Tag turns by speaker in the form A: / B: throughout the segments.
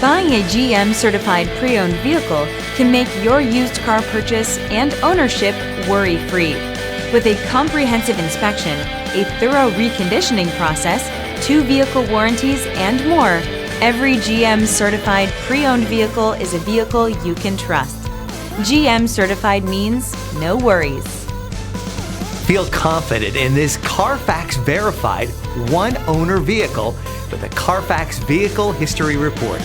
A: Buying a GM certified pre-owned vehicle can make your used car purchase and ownership worry-free. With a comprehensive inspection, a thorough reconditioning process, 2 vehicle warranties, and more, every GM certified pre-owned vehicle is a vehicle you can trust. GM certified means no worries.
B: Feel confident in this Carfax verified one-owner vehicle with a Carfax Vehicle History Report.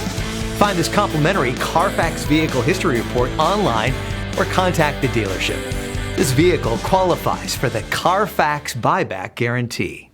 B: Find this complimentary Carfax Vehicle History Report online or contact the dealership. This vehicle qualifies for the Carfax Buyback Guarantee.